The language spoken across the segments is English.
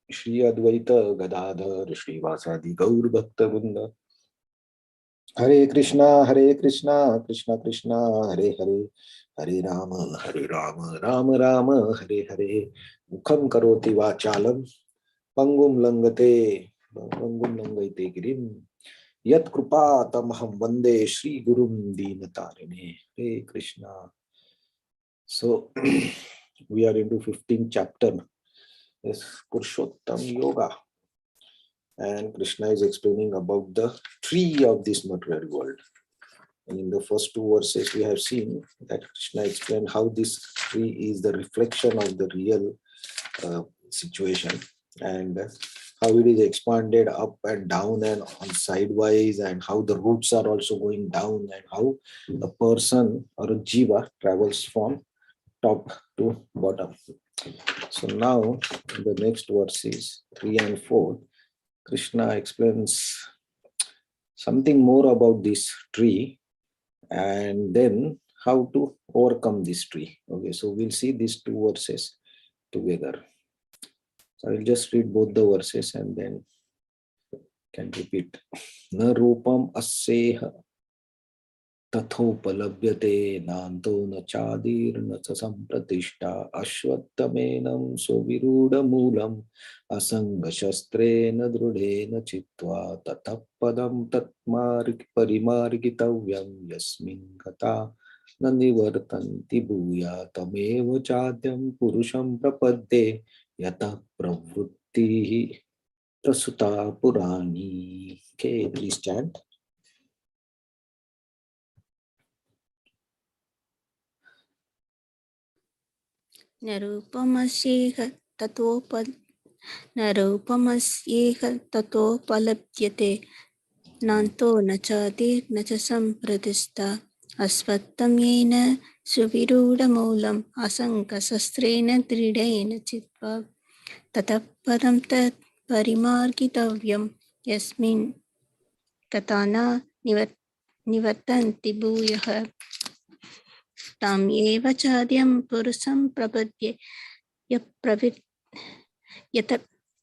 Shri Advaita Gadadhar Srivasadi Gaur Bhakta Vrinda. Hare Krishna, Krishna Krishna, Hare Hare, Hare Rama, Rama Rama, Hare Hare. Mukham karoti vachalam, pangum langate girim. Yat Krupa Tamaham Vande Shri Gurum Dinatarine. Hare Krishna. So we are into 15th chapter. Yes, Purushottam Yoga. And Krishna is explaining about the tree of this material world. And in the first two verses, we have seen that Krishna explained how this tree is the reflection of the real situation, and how it is expanded up and down and on sidewise, and how the roots are also going down, and how a person or a jiva travels from top to bottom. So now the next verses 3 and 4, Krishna explains something more about this tree and then how to overcome this tree. Okay, so we'll see these two verses together. So I'll just read both the verses and then can repeat. Na rupam asseha tathopalabhyate nanto na chadir na sampratishtha ashvattamenam suviruda moolam asanga shastrena drudena chitva tatappadam tatmarik parimargitavyam yasmin gata na nivartanti bhuya tameva chadyam purusham prapadde yata pravrutti prasuta purani. Okay, please chant. Narupamasyeha tatopalabhyate nanto nachadir nacha sampradista asvattam yena suviruda moolam asanka sastrena dridena chitva tatappadam tat parimargitavyam yasmin katana nivartanti bhuyah tam eva chadyam purusam prapadye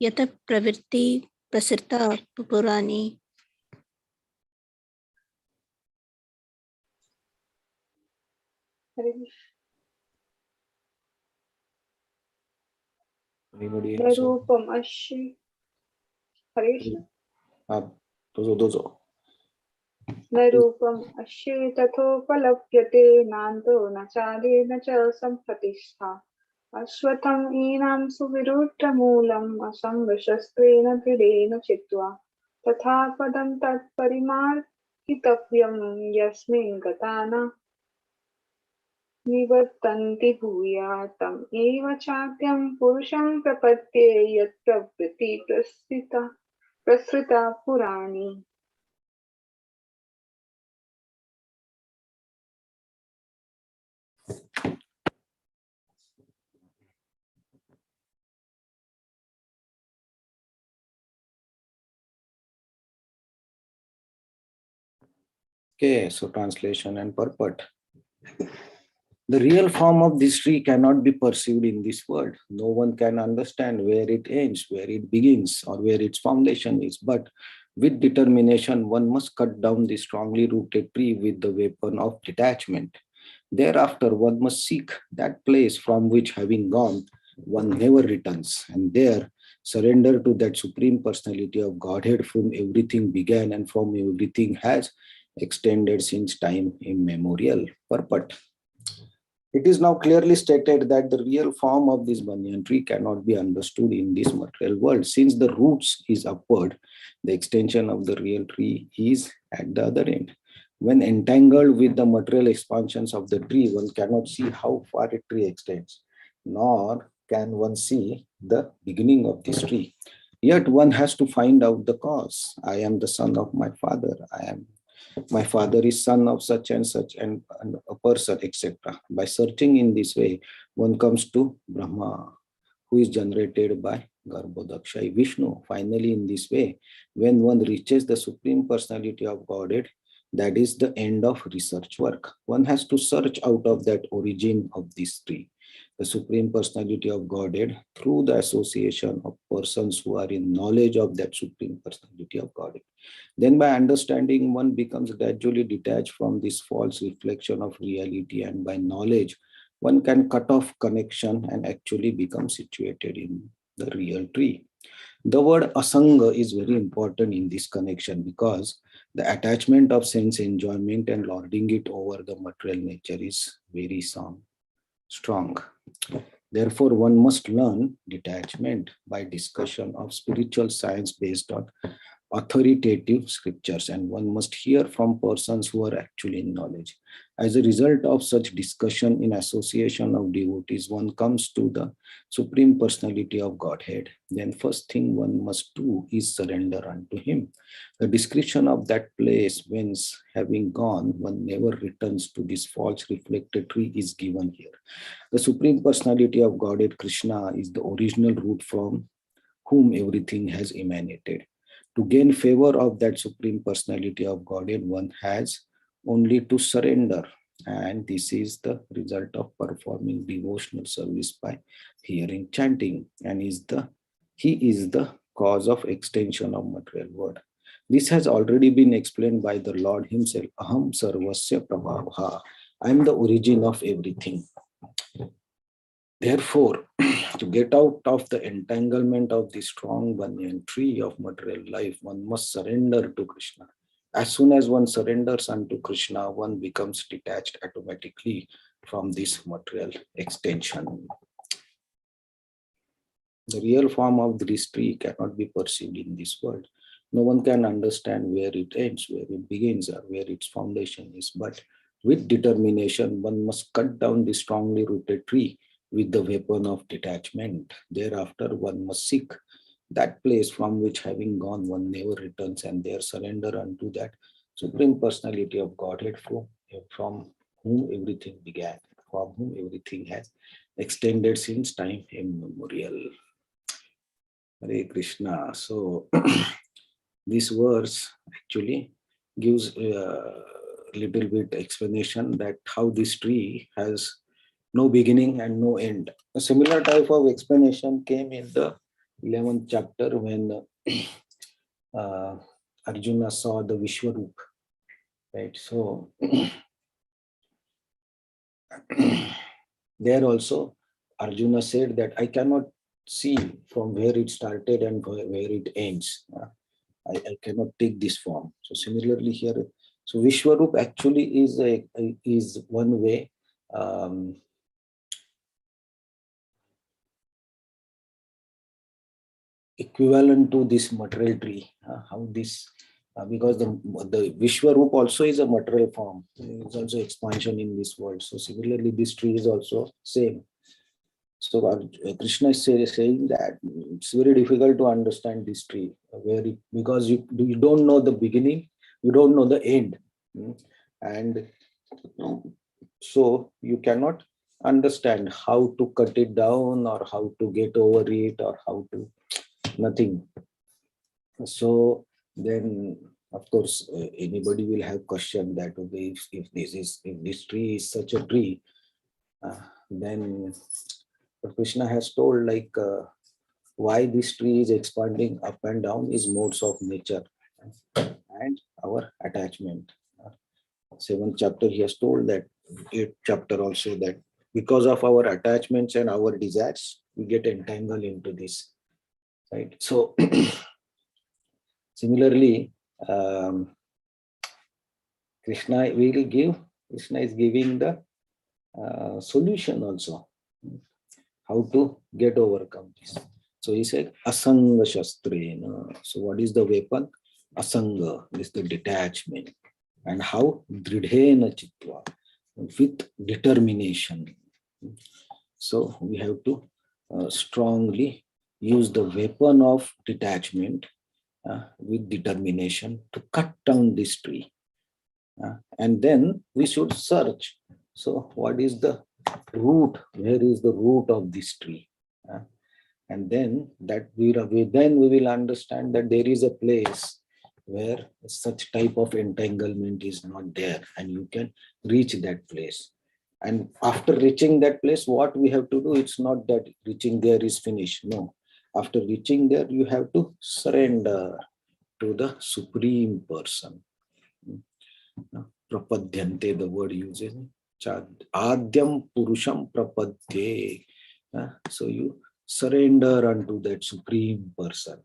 yata pravirti prasrta purani. Anybody else? Narupam Ashi. Harish. Dozo. Narupam Ashi Tathopalapyate Nanto Nachade Nacha Sampratistha Ashwatham Enam Suvirutra Moolam Asanga Shastrena Pidena Chitva Tatha Padam Tat Parimar Hitavyam Yasmin Gatana Nivartanti Bhuyatam Eva Chatyam Purusham Prapatye Yat Pravriti Prasrita Purani. Okay, so translation and purport. The real form of this tree cannot be perceived in this world. No one can understand where it ends, where it begins, or where its foundation is. But with determination, one must cut down the strongly rooted tree with the weapon of detachment. Thereafter, one must seek that place from which, having gone, one never returns, and there surrender to that supreme personality of Godhead from everything began and from everything has extended since time immemorial. Purport. It is now clearly stated that the real form of this banyan tree cannot be understood in this material world. Since the roots is upward, the extension of the real tree is at the other end. When entangled with the material expansions of the tree, one cannot see how far a tree extends, nor can one see the beginning of this tree. Yet one has to find out the cause. I am the son of my father. My father is son of such and a person, etc. By searching in this way, one comes to Brahma, who is generated by Garbhodaksha Vishnu. Finally, in this way, when one reaches the supreme personality of Godhead, that is the end of research work. One has to search out of that origin of this tree. the Supreme Personality of Godhead through the association of persons who are in knowledge of that Supreme Personality of Godhead. Then by understanding, one becomes gradually detached from this false reflection of reality, and by knowledge, one can cut off connection and actually become situated in the real tree. The word asanga is very important in this connection because the attachment of sense enjoyment and lording it over the material nature is very strong. Therefore, one must learn detachment by discussion of spiritual science based on authoritative scriptures, and one must hear from persons who are actually in knowledge. As a result of such discussion in association of devotees, one comes to the Supreme Personality of Godhead. Then first thing one must do is surrender unto him. The description of that place whence having gone, one never returns to this false reflectatory is given here. The Supreme Personality of Godhead, Krishna, is the original root from whom everything has emanated. To gain favor of that Supreme Personality of Godhead, one has only to surrender. And this is the result of performing devotional service by hearing chanting. And he is the cause of extension of material world. This has already been explained by the Lord himself. Aham sarvasya prabhavha. I am the origin of everything. Therefore, to get out of the entanglement of the strong banyan tree of material life, one must surrender to Krishna. As soon as one surrenders unto Krishna, one becomes detached automatically from this material extension. The real form of this tree cannot be perceived in this world. No one can understand where it ends, where it begins, or where its foundation is. But with determination, one must cut down the strongly rooted tree with the weapon of detachment. Thereafter, one must seek that place from which, having gone, one never returns, and there surrender unto that Supreme Personality of Godhead from whom everything began, from whom everything has extended since time immemorial. Hare Krishna. So, this verse actually gives a little bit explanation that how this tree has no beginning and no end. A similar type of explanation came in the 11th chapter when Arjuna saw the Vishwarup, right? So there also Arjuna said that I cannot see from where it started and where it ends. I cannot take this form. So similarly here, so Vishwarup actually is one way equivalent to this material tree. How this because the Vishwarup also is a material form. It's also expansion in this world. So similarly, this tree is also same. So Krishna is saying that it's very difficult to understand this tree because you don't know the beginning, you don't know the end, and so you cannot understand how to cut it down or how to get over it or how to nothing. So then, of course, anybody will have question that okay, if this tree is such a tree, then Krishna has told like why this tree is expanding up and down is modes of nature and our attachment. 7th chapter he has told that, 8th chapter also that because of our attachments and our desires, we get entangled into this, right? So similarly, Krishna is giving the solution also, how to get overcome this. So he said, Asanga Shastrena. So what is the weapon? Asanga is the detachment. And how? Dridhena Chitva, with determination. So we have to strongly use the weapon of detachment with determination to cut down this tree. And then we should search. So what is the root? Where is the root of this tree? And then we will understand that there is a place where such type of entanglement is not there, and you can reach that place. And after reaching that place, what we have to do, it's not that reaching there is finished. No. After reaching there, you have to surrender to the Supreme Person. Prapadyante, the word uses. Adyam Purusham Prapadye. So you surrender unto that Supreme Person.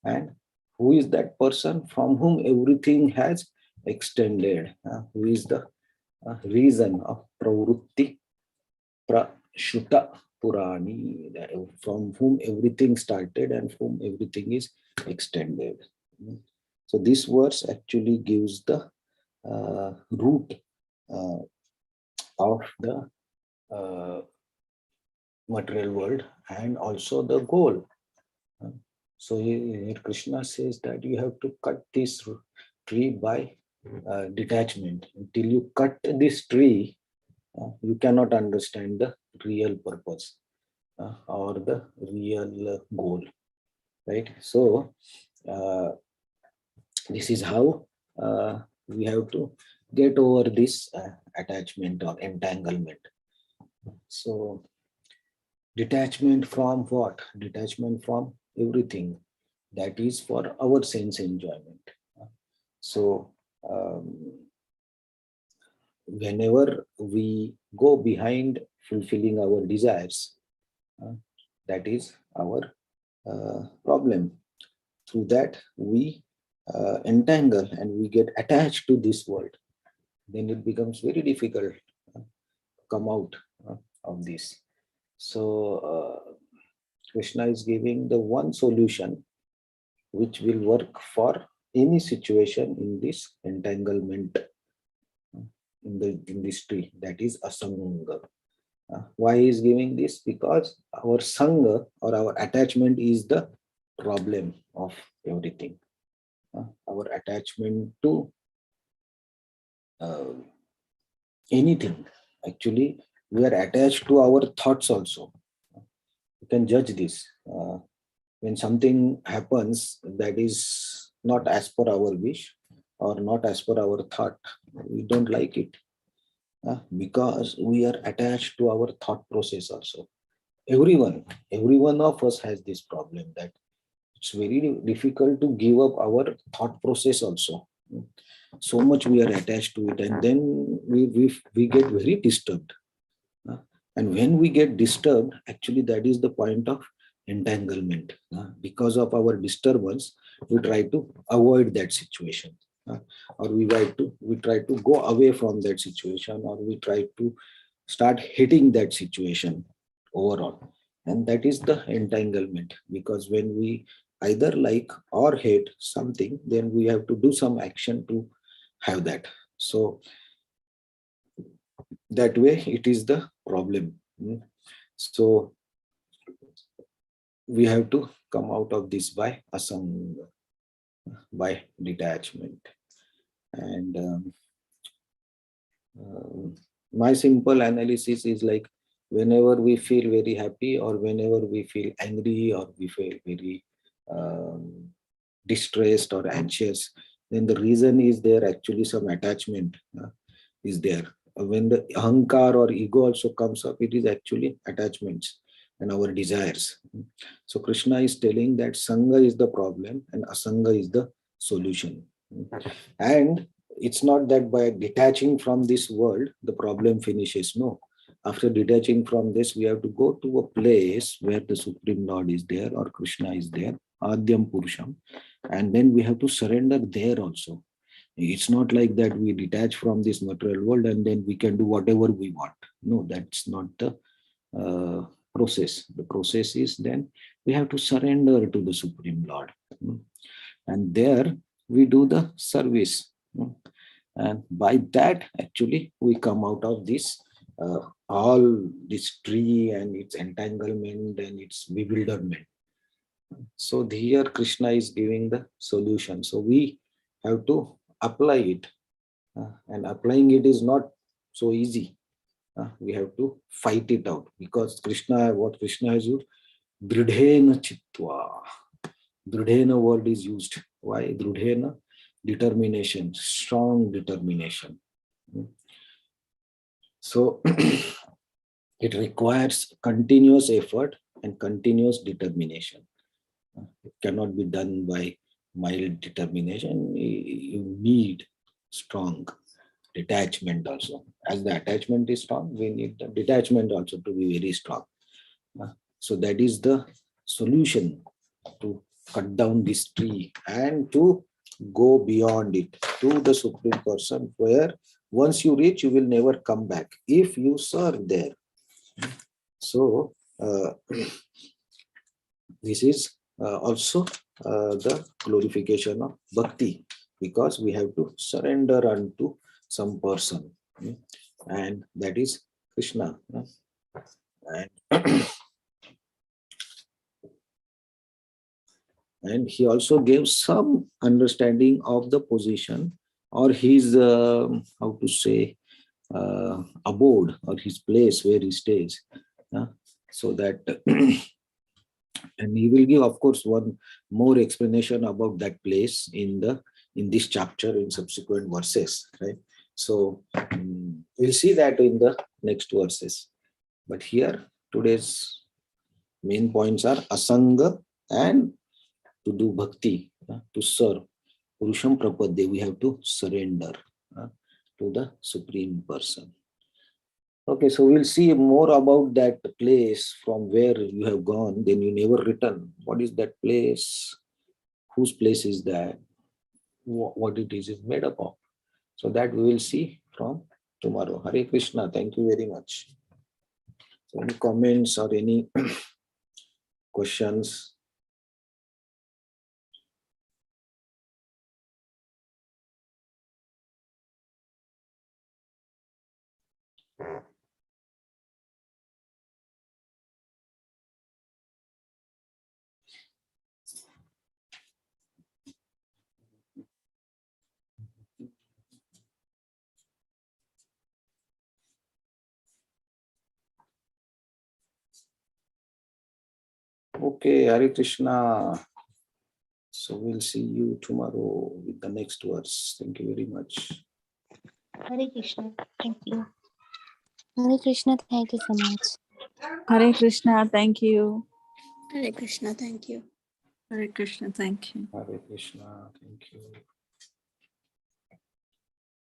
And who is that person from whom everything has extended? Who is the reason of Pravrutti Prashuta Purani, from whom everything started and from everything is extended. So this verse actually gives the root of the material world and also the goal. So here Krishna says that you have to cut this tree by detachment. Until you cut this tree, you cannot understand the real purpose or the real goal, right? So this is how we have to get over this attachment or entanglement. So detachment from what? Detachment from everything that is for our sense enjoyment. So whenever we go behind fulfilling our desires, that is our problem. Through that, we entangle and we get attached to this world. Then it becomes very difficult to come out of this. So Krishna is giving the one solution which will work for any situation in this entanglement in this tree, that is asanga. Why is giving this? Because our sanga or our attachment is the problem of everything. Our attachment to anything. Actually, we are attached to our thoughts also. You can judge this. When something happens that is not as per our wish or not as per our thought, we don't like it because we are attached to our thought process also. Every one of us has this problem, that it's very difficult to give up our thought process also. So much we are attached to it, and then we get very disturbed. And when we get disturbed, actually that is the point of entanglement. Because of our disturbance, we try to avoid that situation, or we try to go away from that situation, or we try to start hating that situation overall. And that is the entanglement, because when we either like or hate something, then we have to do some action to have that. So that way it is the problem. So we have to come out of this by asanga, by detachment. And my simple analysis is like, whenever we feel very happy or whenever we feel angry or we feel very distressed or anxious, then the reason is there, actually some attachment is there. When the ahankar or ego also comes up, it is actually attachments and our desires. So Krishna is telling that sanga is the problem and asanga is the solution. And it's not that by detaching from this world the problem finishes. No, after detaching from this, we have to go to a place where the Supreme Lord is there or Krishna is there, Adyam Purusham, and then we have to surrender there also. It's not like that we detach from this material world and then we can do whatever we want. No, that's not the process. The process is then we have to surrender to the Supreme Lord. And there we do the service. And by that, actually, we come out of this all this tree and its entanglement and its bewilderment. So here Krishna is giving the solution. So we have to apply it. And applying it is not so easy. We have to fight it out, because what Krishna has used, dridhena chitva. Dridhena word is used. Why dridhena? Determination, strong determination. So it requires continuous effort and continuous determination. It cannot be done by mild determination. You need strong detachment also. As the attachment is strong, we need the detachment also to be very strong. So that is the solution to cut down this tree and to go beyond it to the Supreme Person, where once you reach, you will never come back if you serve there. So this is also the glorification of bhakti, because we have to surrender unto some person, and that is Krishna. And and he also gave some understanding of the position or his how to say abode or his place where he stays, so that and he will give, of course, one more explanation about that place in this chapter in subsequent verses, right? So we'll see that in the next verses, but here today's main points are asanga and to do bhakti, to serve. Purusham prapadde, we have to surrender to the Supreme Person. Okay, so we'll see more about that place from where you have gone, then you never return. What is that place? Whose place is that? What it is made up of? So that we will see from tomorrow. Hare Krishna, thank you very much. So any comments or any questions? Okay, Hare Krishna. So we'll see you tomorrow with the next verse. Thank you very much. Hare Krishna. Thank you. Hare Krishna. Thank you so much. Hare Krishna, thank you. Hare Krishna. Thank you. Hare Krishna, thank you. Hare Krishna, thank you.